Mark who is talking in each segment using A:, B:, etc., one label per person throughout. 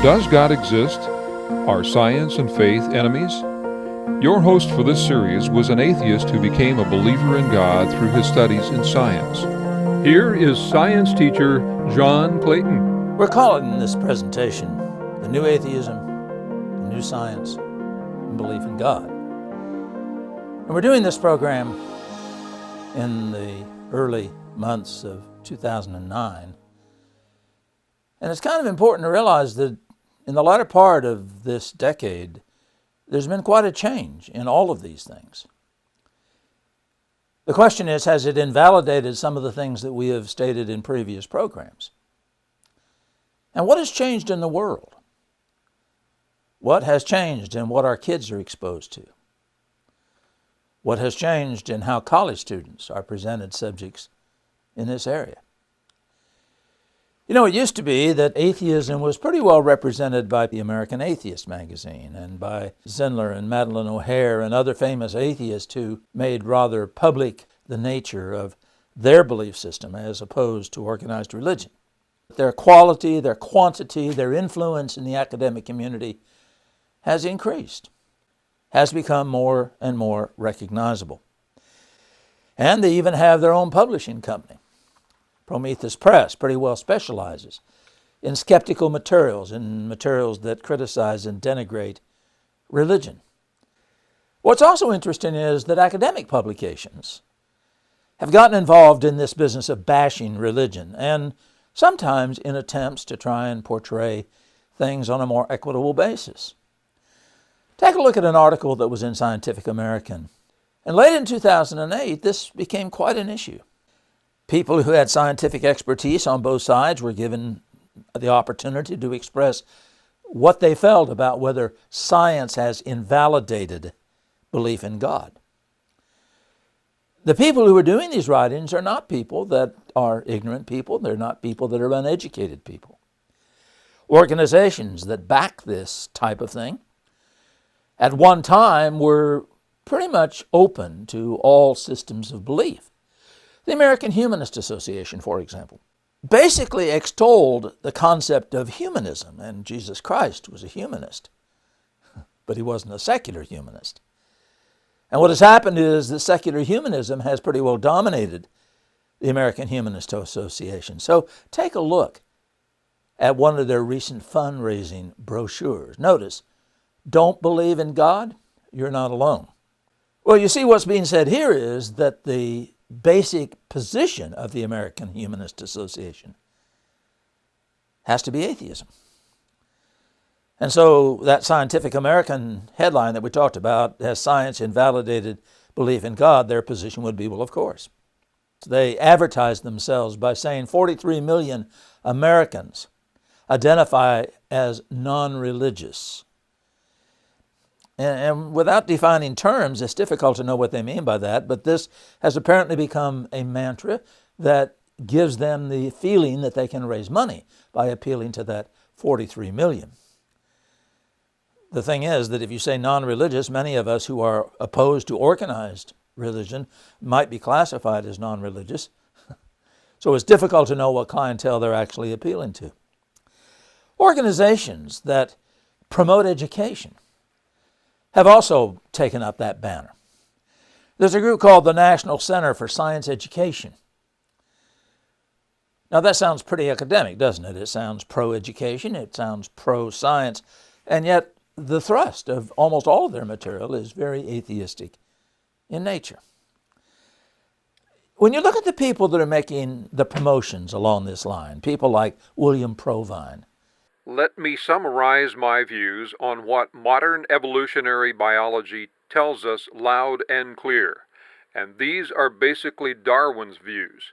A: Does God exist? Are science and faith enemies? Your host for this series was an atheist who became a believer in God through his studies in science. Here is science teacher John Clayton.
B: We're calling this presentation The New Atheism, the New Science, and Belief in God. And we're doing this program in the early months of 2009. And it's kind of important to realize that in the latter part of this decade, there's been quite a change in all of these things. The question is, has it invalidated some of the things that we have stated in previous programs? And what has changed in the world? What has changed in what our kids are exposed to? What has changed in how college students are presented subjects in this area? You know, it used to be that atheism was pretty well represented by the American Atheist magazine and by Zindler and Madeleine O'Hair and other famous atheists who made rather public the nature of their belief system as opposed to organized religion. Their quality, their quantity, their influence in the academic community has increased, has become more and more recognizable. And they even have their own publishing company. Prometheus Press pretty well specializes in skeptical materials, in materials that criticize and denigrate religion. What's also interesting is that academic publications have gotten involved in this business of bashing religion, and sometimes in attempts to try and portray things on a more equitable basis. Take a look at an article that was in Scientific American. And late in 2008, this became quite an issue. People who had scientific expertise on both sides were given the opportunity to express what they felt about whether science has invalidated belief in God. The people who are doing these writings are not people that are ignorant people. They're not people that are uneducated people. Organizations that back this type of thing at one time were pretty much open to all systems of belief. The American Humanist Association, for example, basically extolled the concept of humanism, and Jesus Christ was a humanist, but he wasn't a secular humanist. And what has happened is that secular humanism has pretty well dominated the American Humanist Association. So take a look at one of their recent fundraising brochures. Notice, don't believe in God, you're not alone. Well, you see, what's being said here is that the basic position of the American Humanist Association has to be atheism. And so that Scientific American headline that we talked about, has science invalidated belief in God, their position would be, well, of course. So they advertise themselves by saying 43 million Americans identify as non-religious. And without defining terms, it's difficult to know what they mean by that, but this has apparently become a mantra that gives them the feeling that they can raise money by appealing to that 43 million. The thing is that if you say non-religious, many of us who are opposed to organized religion might be classified as non-religious. So it's difficult to know what clientele they're actually appealing to. Organizations that promote education have also taken up that banner. There's a group called the National Center for Science Education. Now that sounds pretty academic, doesn't it? It sounds pro-education, it sounds pro-science, and yet the thrust of almost all of their material is very atheistic in nature. When you look at the people that are making the promotions along this line, people like William Provine,
A: Let me summarize my views on what modern evolutionary biology tells us loud and clear, and these are basically Darwin's views.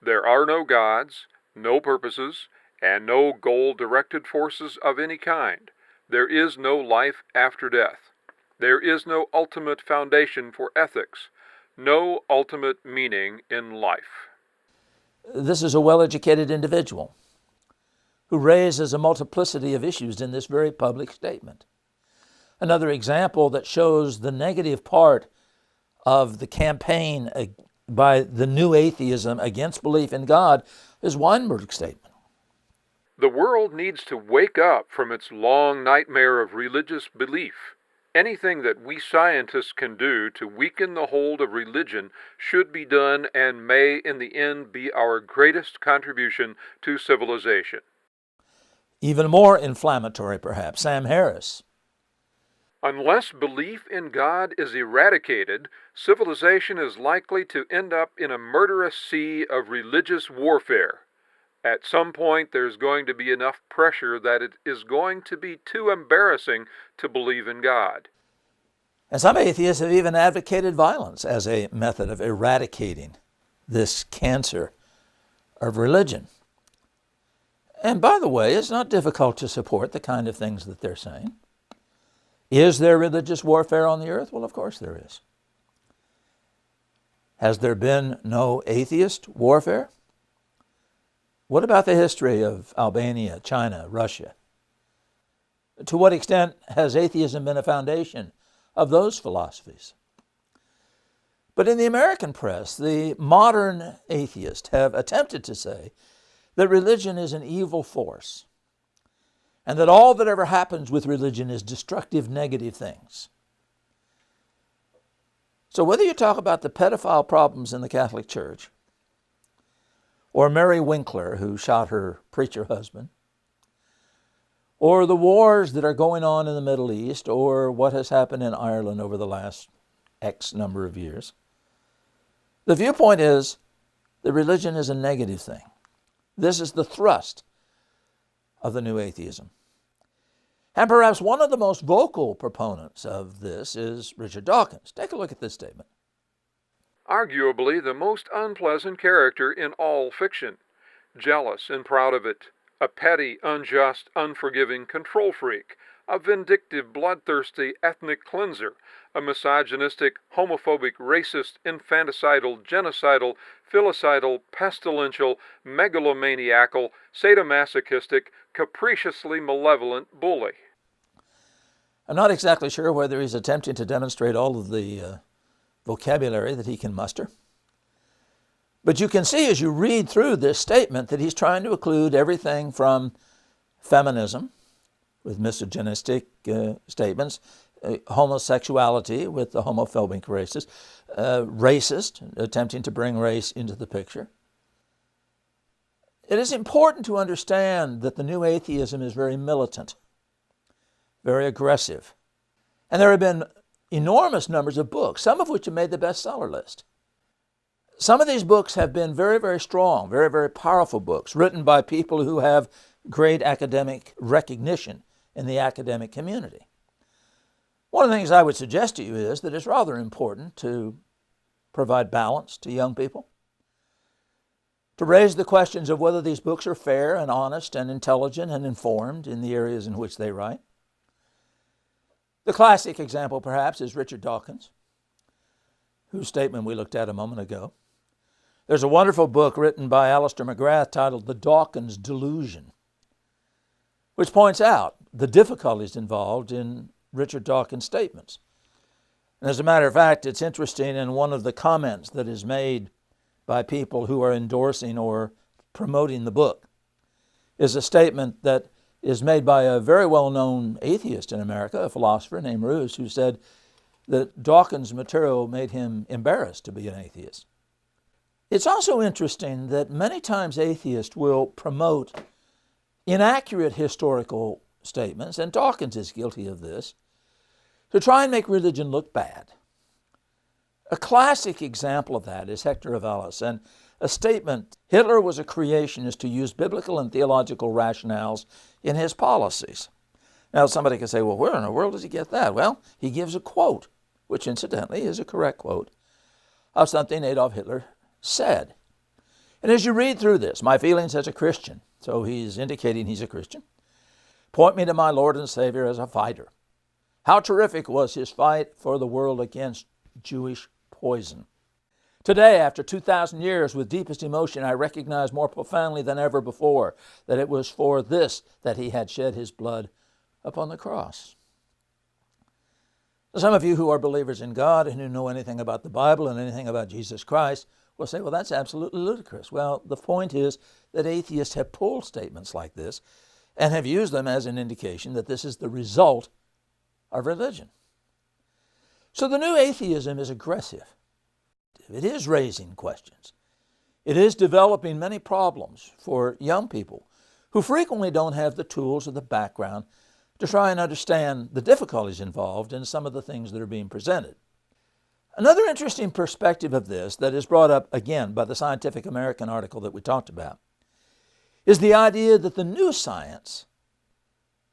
A: There are no gods, no purposes, and no goal-directed forces of any kind. There is no life after death. There is no ultimate foundation for ethics, no ultimate meaning in life.
B: This is a well-educated individual who raises a multiplicity of issues in this very public statement. Another example that shows the negative part of the campaign by the new atheism against belief in God is Weinberg's statement.
A: The world needs to wake up from its long nightmare of religious belief. Anything that we scientists can do to weaken the hold of religion should be done and may in the end be our greatest contribution to civilization.
B: Even more inflammatory, perhaps, Sam Harris.
A: Unless belief in God is eradicated, civilization is likely to end up in a murderous sea of religious warfare. At some point, there's going to be enough pressure that it is going to be too embarrassing to believe in God.
B: And some atheists have even advocated violence as a method of eradicating this cancer of religion. And by the way, it's not difficult to support the kind of things that they're saying. Is there religious warfare on the earth? Well, of course there is. Has there been no atheist warfare? What about the history of Albania, China, Russia? To what extent has atheism been a foundation of those philosophies? But in the American press, the modern atheists have attempted to say that religion is an evil force and that all that ever happens with religion is destructive, negative things. So whether you talk about the pedophile problems in the Catholic Church, or Mary Winkler, who shot her preacher husband, or the wars that are going on in the Middle East, or what has happened in Ireland over the last X number of years, the viewpoint is that religion is a negative thing. This is the thrust of the new atheism. And perhaps one of the most vocal proponents of this is Richard Dawkins. Take a look at this statement.
A: Arguably the most unpleasant character in all fiction, jealous and proud of it, a petty, unjust, unforgiving control freak, a vindictive, bloodthirsty ethnic cleanser, a misogynistic, homophobic, racist, infanticidal, genocidal, filicidal, pestilential, megalomaniacal, sadomasochistic, capriciously malevolent bully.
B: I'm not exactly sure whether he's attempting to demonstrate all of the vocabulary that he can muster. But you can see as you read through this statement that he's trying to include everything from feminism, with misogynistic statements, homosexuality with the homophobic racist, attempting to bring race into the picture. It is important to understand that the new atheism is very militant, very aggressive. And there have been enormous numbers of books, some of which have made the bestseller list. Some of these books have been very, very strong, very, very powerful books, written by people who have great academic recognition in the academic community. One of the things I would suggest to you is that it's rather important to provide balance to young people, to raise the questions of whether these books are fair and honest and intelligent and informed in the areas in which they write. The classic example, perhaps, is Richard Dawkins, whose statement we looked at a moment ago. There's a wonderful book written by Alistair McGrath titled The Dawkins Delusion, which points out the difficulties involved in Richard Dawkins' statements. And as a matter of fact, it's interesting, in one of the comments that is made by people who are endorsing or promoting the book is a statement that is made by a very well-known atheist in America, a philosopher named Roos, who said that Dawkins' material made him embarrassed to be an atheist. It's also interesting that many times atheists will promote inaccurate historical statements, and Dawkins is guilty of this, to try and make religion look bad. A classic example of that is Hector Avellas, and a statement, Hitler was a creationist who used biblical and theological rationales in his policies. Now somebody can say, well, where in the world does he get that? Well, he gives a quote, which incidentally is a correct quote, of something Adolf Hitler said. And as you read through this, my feelings as a Christian, so he's indicating he's a Christian, point me to my Lord and Savior as a fighter. How terrific was his fight for the world against Jewish poison. Today, after 2,000 years, with deepest emotion, I recognize more profoundly than ever before that it was for this that he had shed his blood upon the cross. Some of you who are believers in God and who know anything about the Bible and anything about Jesus Christ We'll say, well, that's absolutely ludicrous. Well, the point is that atheists have pulled statements like this and have used them as an indication that this is the result of religion. So the new atheism is aggressive. It is raising questions. It is developing many problems for young people who frequently don't have the tools or the background to try and understand the difficulties involved in some of the things that are being presented. Another interesting perspective of this that is brought up again by the Scientific American article that we talked about is the idea that the new science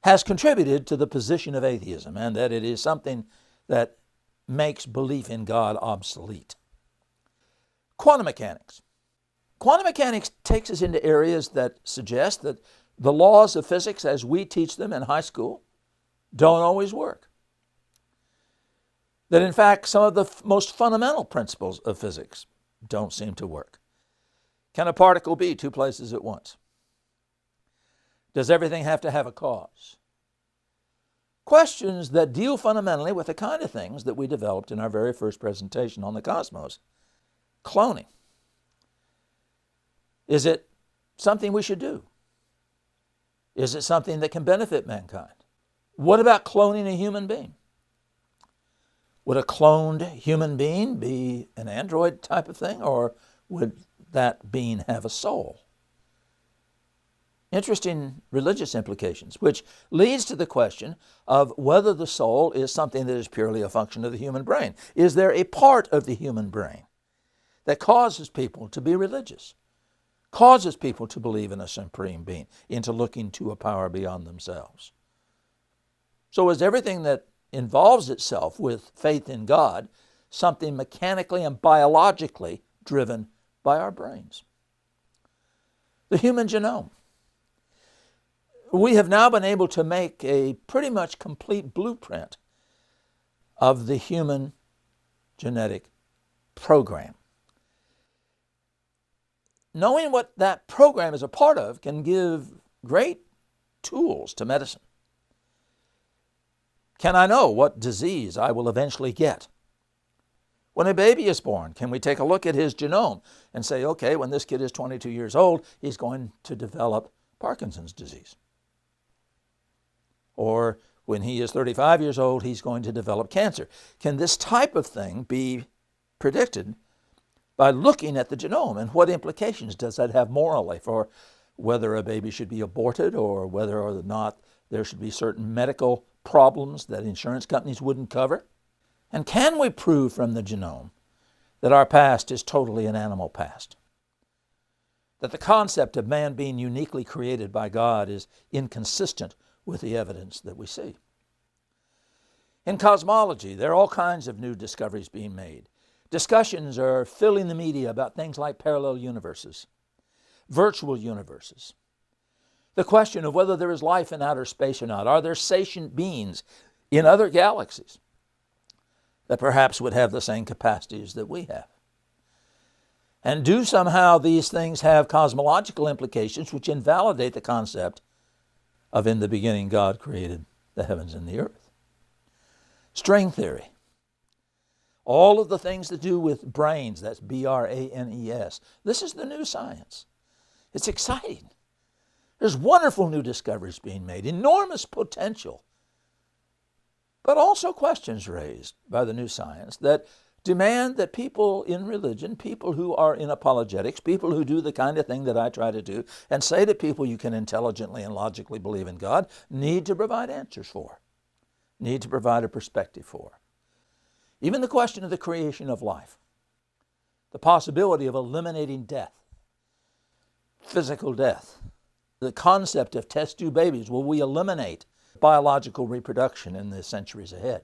B: has contributed to the position of atheism and that it is something that makes belief in God obsolete. Quantum mechanics. Quantum mechanics takes us into areas that suggest that the laws of physics as we teach them in high school don't always work. That in fact, some of the most fundamental principles of physics don't seem to work. Can a particle be two places at once? Does everything have to have a cause? Questions that deal fundamentally with the kind of things that we developed in our very first presentation on the cosmos. Cloning. Is it something we should do? Is it something that can benefit mankind? What about cloning a human being? Would a cloned human being be an android type of thing, or would that being have a soul? Interesting religious implications, which leads to the question of whether the soul is something that is purely a function of the human brain. Is there a part of the human brain that causes people to be religious, causes people to believe in a supreme being, into looking to a power beyond themselves? So is everything that involves itself with faith in God something mechanically and biologically driven by our brains? The human genome. We have now been able to make a pretty much complete blueprint of the human genetic program. Knowing what that program is a part of can give great tools to medicine. Can I know what disease I will eventually get? When a baby is born, can we take a look at his genome and say, okay, when this kid is 22 years old, he's going to develop Parkinson's disease? Or when he is 35 years old, he's going to develop cancer. Can this type of thing be predicted by looking at the genome? And what implications does that have morally for whether a baby should be aborted or whether or not there should be certain medical problems that insurance companies wouldn't cover? And can we prove from the genome that our past is totally an animal past? That the concept of man being uniquely created by God is inconsistent with the evidence that we see. In cosmology, there are all kinds of new discoveries being made. Discussions are filling the media about things like parallel universes, virtual universes. The question of whether there is life in outer space or not. Are there sentient beings in other galaxies that perhaps would have the same capacities that we have? And do somehow these things have cosmological implications which invalidate the concept of in the beginning God created the heavens and the earth? String theory. All of the things that do with brains, that's branes. This is the new science. It's exciting. There's wonderful new discoveries being made, enormous potential, but also questions raised by the new science that demand that people in religion, people who are in apologetics, people who do the kind of thing that I try to do and say to people you can intelligently and logically believe in God, need to provide answers for, need to provide a perspective for. Even the question of the creation of life, the possibility of eliminating death, physical death, the concept of test tube babies. Will we eliminate biological reproduction in the centuries ahead?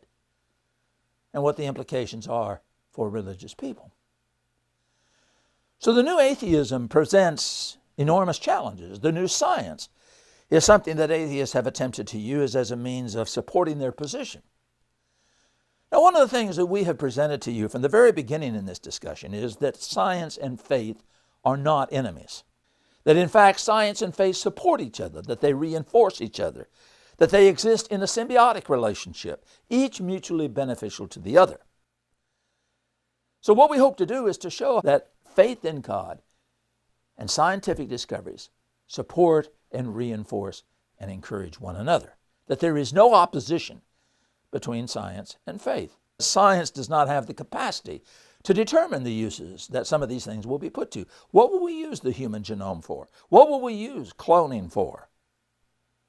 B: And what the implications are for religious people. So the new atheism presents enormous challenges. The new science is something that atheists have attempted to use as a means of supporting their position. Now, one of the things that we have presented to you from the very beginning in this discussion is that science and faith are not enemies. That in fact, science and faith support each other, that they reinforce each other, that they exist in a symbiotic relationship, each mutually beneficial to the other. So what we hope to do is to show that faith in God and scientific discoveries support and reinforce and encourage one another. That there is no opposition between science and faith. Science does not have the capacity to determine the uses that some of these things will be put to. What will we use the human genome for? What will we use cloning for?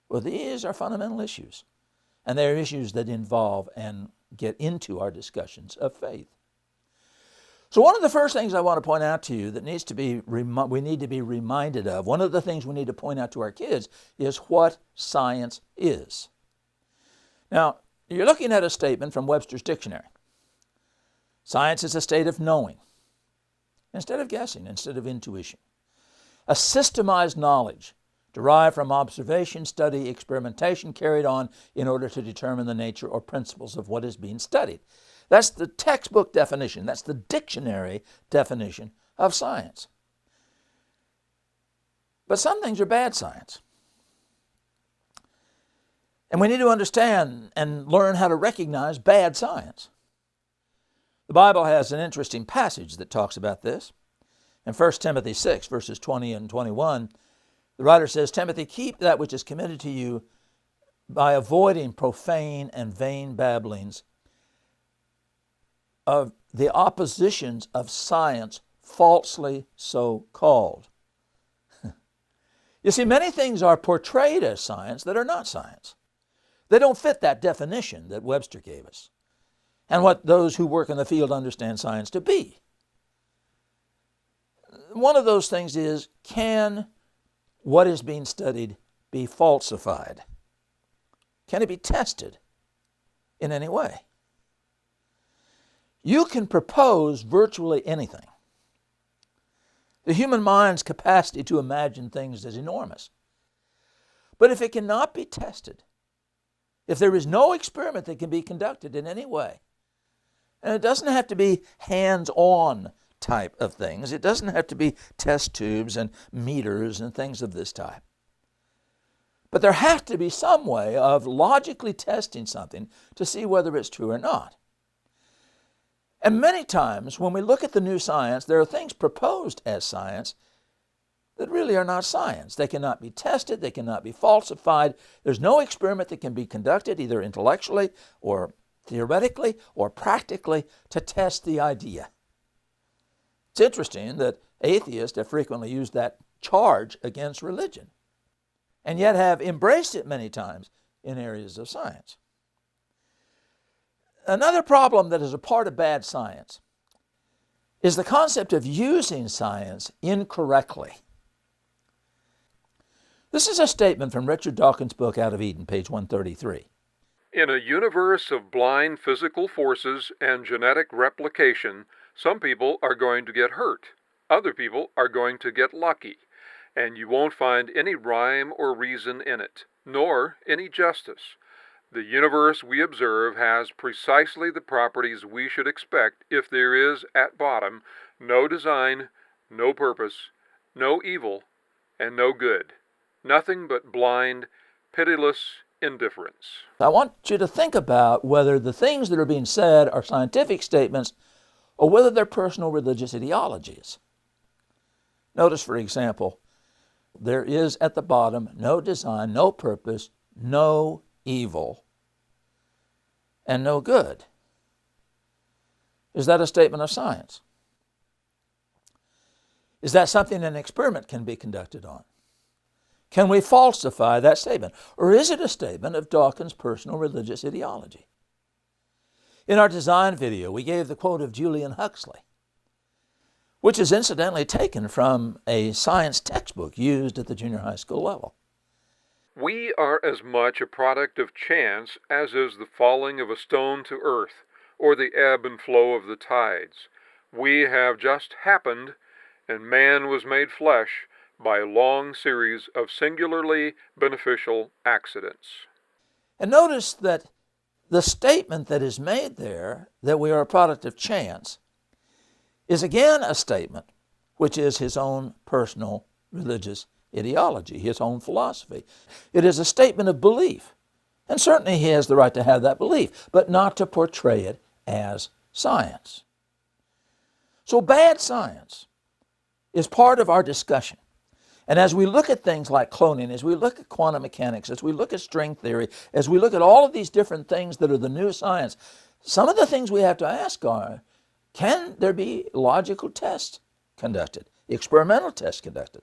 B: Well, these are fundamental issues, and they're issues that involve and get into our discussions of faith. So one of the first things I want to point out to you that we need to be reminded of, one of the things we need to point out to our kids is what science is. Now, you're looking at a statement from Webster's Dictionary. Science is a state of knowing, instead of guessing, instead of intuition. A systemized knowledge derived from observation, study, experimentation carried on in order to determine the nature or principles of what is being studied. That's the textbook definition. That's the dictionary definition of science. But some things are bad science. And we need to understand and learn how to recognize bad science. The Bible has an interesting passage that talks about this. In 1 Timothy 6, verses 20 and 21, the writer says, Timothy, keep that which is committed to you by avoiding profane and vain babblings of the oppositions of science falsely so called. You see, many things are portrayed as science that are not science. They don't fit that definition that Webster gave us and what those who work in the field understand science to be. One of those things is, can what is being studied be falsified? Can it be tested in any way? You can propose virtually anything. The human mind's capacity to imagine things is enormous. But if it cannot be tested, if there is no experiment that can be conducted in any way, and it doesn't have to be hands-on type of things, it doesn't have to be test tubes and meters and things of this type, but there has to be some way of logically testing something to see whether it's true or not. And many times when we look at the new science, there are things proposed as science that really are not science. They cannot be tested, they cannot be falsified. There's no experiment that can be conducted either intellectually or theoretically or practically to test the idea. It's interesting that atheists have frequently used that charge against religion and yet have embraced it many times in areas of science. Another problem that is a part of bad science is the concept of using science incorrectly. This is a statement from Richard Dawkins' book Out of Eden, page 133.
A: In a universe of blind physical forces and genetic replication, some people are going to get hurt. Other people are going to get lucky. And you won't find any rhyme or reason in it, nor any justice. The universe we observe has precisely the properties we should expect if there is, at bottom, no design, no purpose, no evil, and no good. Nothing but blind, pitiless indifference.
B: I want you to think about whether the things that are being said are scientific statements or whether they're personal religious ideologies. Notice, for example, there is at the bottom no design, no purpose, no evil, and no good. Is that a statement of science? Is that something an experiment can be conducted on? Can we falsify that statement? Or is it a statement of Dawkins' personal religious ideology? In our design video, we gave the quote of Julian Huxley, which is incidentally taken from a science textbook used at the junior high school level.
A: We are as much a product of chance as is the falling of a stone to earth, or the ebb and flow of the tides. We have just happened, and man was made flesh by a long series of singularly beneficial accidents.
B: And notice that the statement that is made there, that we are a product of chance, is again a statement which is his own personal religious ideology, his own philosophy. It is a statement of belief. And certainly he has the right to have that belief, but not to portray it as science. So bad science is part of our discussion. And as we look at things like cloning, as we look at quantum mechanics, as we look at string theory, as we look at all of these different things that are the new science, some of the things we have to ask are, can there be logical tests conducted, experimental tests conducted?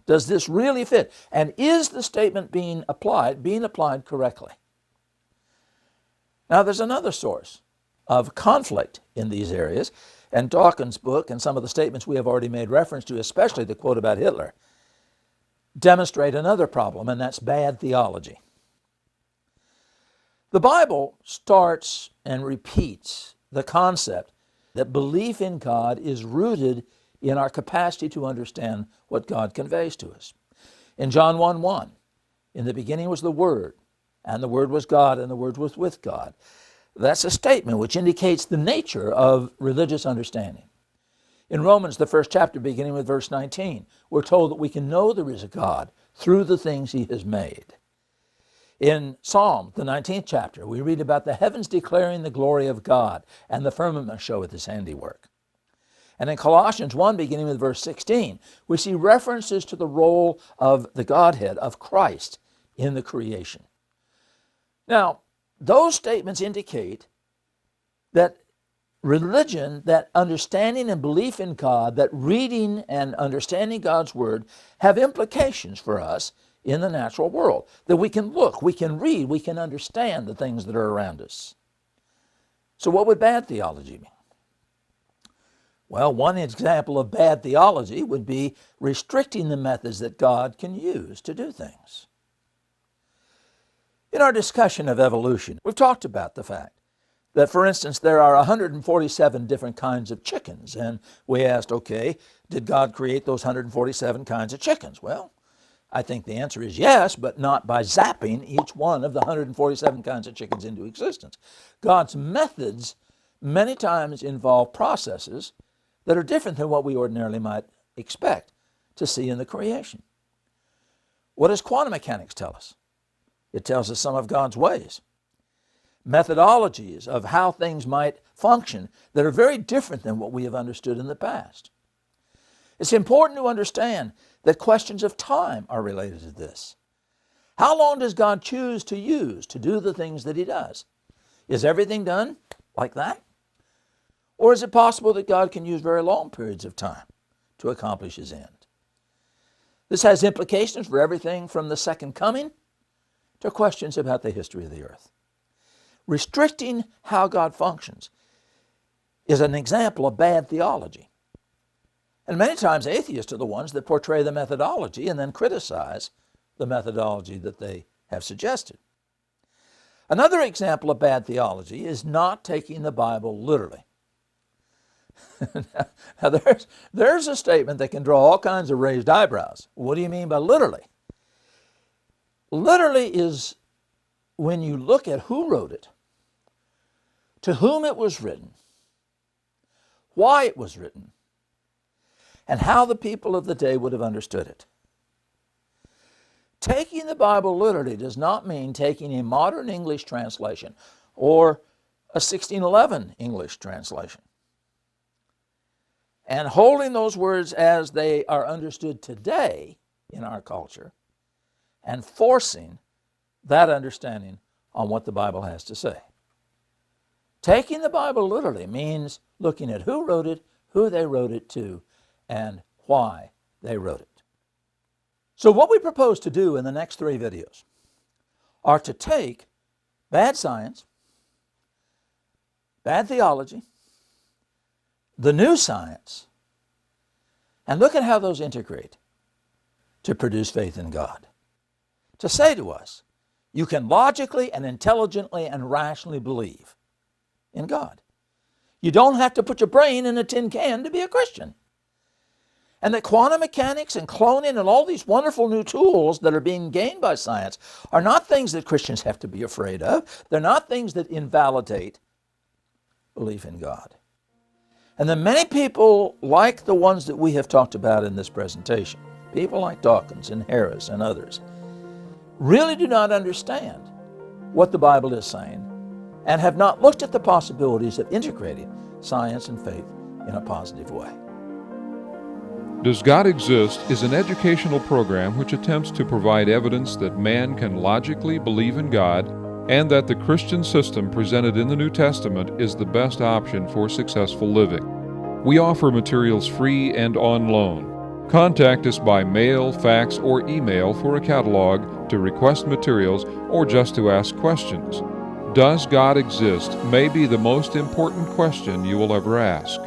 B: Does this really fit? And is the statement being applied correctly? Now, there's another source of conflict in these areas, and Dawkins' book and some of the statements we have already made reference to, especially the quote about Hitler, demonstrate another problem, and that's bad theology. The Bible starts and repeats the concept that belief in God is rooted in our capacity to understand what God conveys to us. In John 1:1, in the beginning was the Word, and the Word was God, and the Word was with God. That's a statement which indicates the nature of religious understanding. In Romans, the first chapter, beginning with verse 19, we're told that we can know there is a God through the things He has made. In Psalm, the 19th chapter, we read about the heavens declaring the glory of God, and the firmament showeth His handiwork. And in Colossians 1, beginning with verse 16, we see references to the role of the Godhead, of Christ, in the creation. Now, those statements indicate that religion, that understanding and belief in God, that reading and understanding God's Word have implications for us in the natural world. That we can look, we can read, we can understand the things that are around us. So what would bad theology mean? Well, one example of bad theology would be restricting the methods that God can use to do things. In our discussion of evolution, we've talked about the fact that, for instance, there are 147 different kinds of chickens. And we asked, okay, did God create those 147 kinds of chickens? Well, I think the answer is yes, but not by zapping each one of the 147 kinds of chickens into existence. God's methods many times involve processes that are different than what we ordinarily might expect to see in the creation. What does quantum mechanics tell us? It tells us some of God's ways, methodologies of how things might function that are very different than what we have understood in the past. It's important to understand that questions of time are related to this. How long does God choose to use to do the things that He does? Is everything done like that? Or is it possible that God can use very long periods of time to accomplish His end? This has implications for everything from the second coming to questions about the history of the earth. Restricting how God functions is an example of bad theology. And many times atheists are the ones that portray the methodology and then criticize the methodology that they have suggested. Another example of bad theology is not taking the Bible literally. Now there's a statement that can draw all kinds of raised eyebrows. What do you mean by literally? Literally is when you look at who wrote it, to whom it was written, why it was written, and how the people of the day would have understood it. Taking the Bible literally does not mean taking a modern English translation or a 1611 English translation and holding those words as they are understood today in our culture and forcing that understanding on what the Bible has to say. Taking the Bible literally means looking at who wrote it, who they wrote it to, and why they wrote it. So what we propose to do in the next 3 videos are to take bad science, bad theology, the new science, and look at how those integrate to produce faith in God. To say to us, you can logically and intelligently and rationally believe in God. You don't have to put your brain in a tin can to be a Christian. And that quantum mechanics and cloning and all these wonderful new tools that are being gained by science are not things that Christians have to be afraid of. They're not things that invalidate belief in God. And then many people like the ones that we have talked about in this presentation, people like Dawkins and Harris and others, really do not understand what the Bible is saying and have not looked at the possibilities of integrating science and faith in a positive way.
A: Does God Exist is an educational program which attempts to provide evidence that man can logically believe in God and that the Christian system presented in the New Testament is the best option for successful living. We offer materials free and on loan. Contact us by mail, fax, or email for a catalog, to request materials, or just to ask questions. Does God exist may be the most important question you will ever ask.